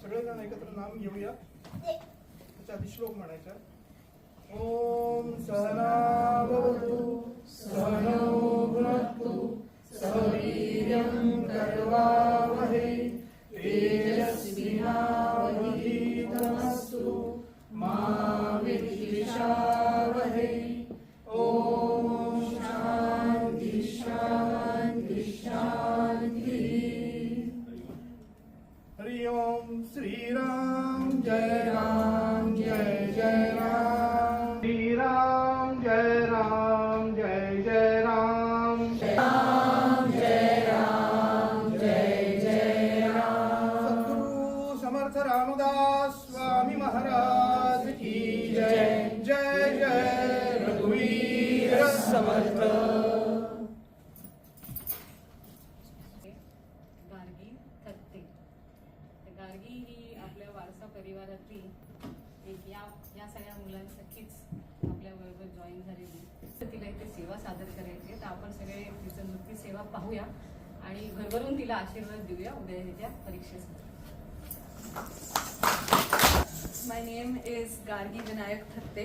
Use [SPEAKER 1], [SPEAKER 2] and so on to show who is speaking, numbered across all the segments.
[SPEAKER 1] सगळेजण एकत्र नाम घेऊया. त्याच्या आधी श्लोक म्हणायचा. ओम सहना भवतु सहनौ भुनक्तु सह वीर्यं करवावहै तेजस्विनावधीतमस्तु मा विद्विषावहै. ओम शांति शांति शांति. हरि ओम. श्री राम जय राम जय जय राम. श्री राम जय राम जय जय राम. राम जय राम जय जय राम. सद्गुरु समर्थ रामदास स्वामी महाराज की जय. जय जय रघुवीर समर्थ.
[SPEAKER 2] गार्गी थत्ते. गार्गी ही आपल्या वारसा परिवारातली एक या सगळ्या मुलांसाठीच आपल्या बरोबर जॉईन झालेली. तर तिला इथे सेवा सादर करायची आहे, तर आपण सगळे तिचं नृत्य सेवा पाहूया आणि भरभरून तिला आशीर्वाद देऊया उद्या तिच्या परीक्षेसाठी.
[SPEAKER 3] My name is Gargi Vinayak Thatte.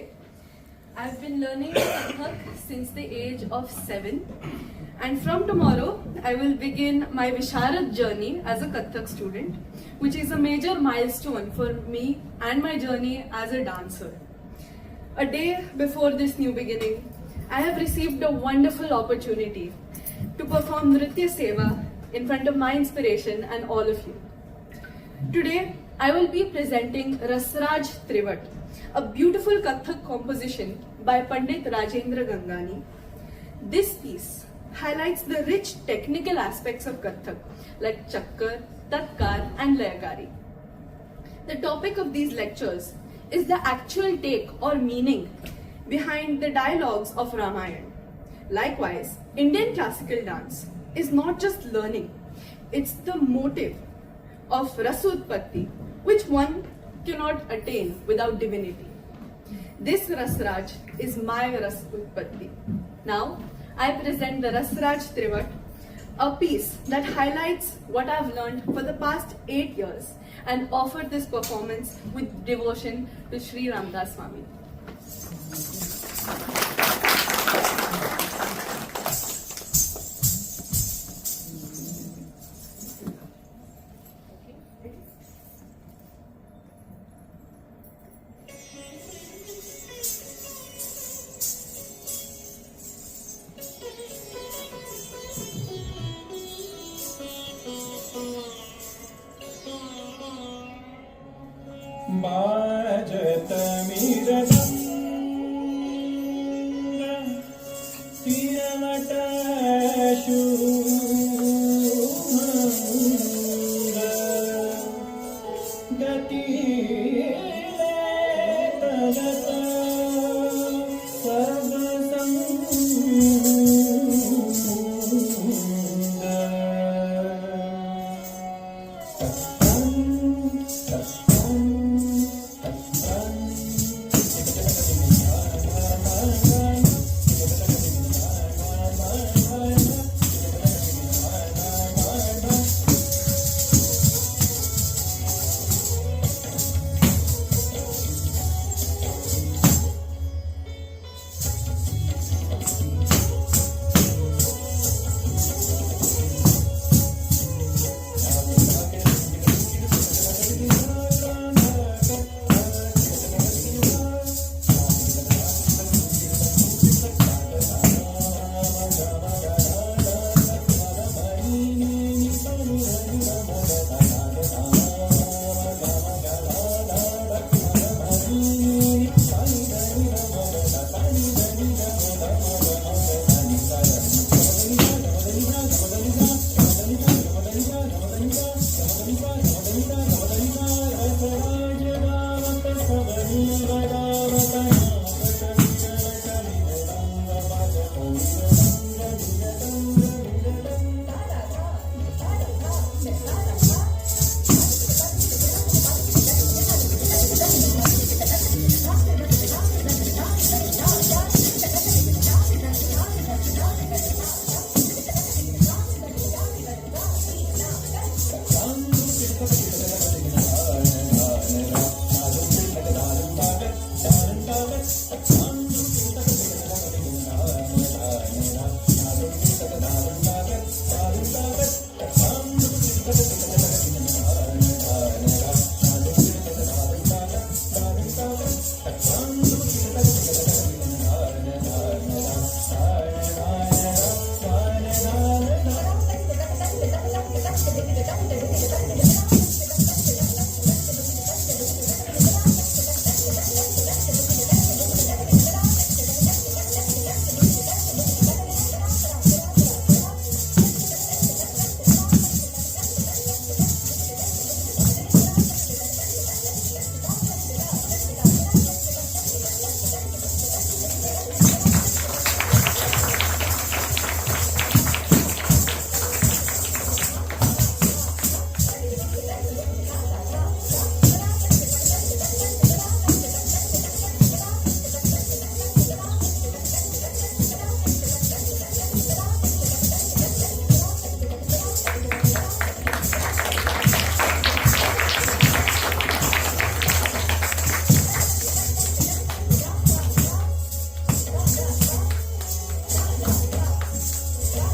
[SPEAKER 3] I've been learning Kathak since the age of 7, and from tomorrow I will begin my Visharad journey as a Kathak student, which is a major milestone for me and my journey as a dancer. A day before this new beginning, I have received a wonderful opportunity to perform Nritya Seva in front of my inspiration and all of you. Today, I will be presenting Rasraj Trivat, a beautiful Kathak composition by Pandit Rajendra Gangani. This piece highlights the rich technical aspects of Kathak like Chakkar, Tatkar and Layakari. The topic of these lectures is the actual take or meaning behind the dialogues of Ramayana. Likewise, Indian classical dance is not just learning, it's the motive of Rasutpatti, which one cannot attain without divinity. This Rasraj is my Rasutpatti. Now, I present the Rasraj Trivat, a piece that highlights what I've learned for the past 8 years and offer this performance with devotion to Sri Ramdas Swami.
[SPEAKER 4] बाजत मिरदंग तिरमट Cheung गति तगत सर्व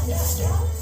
[SPEAKER 4] Da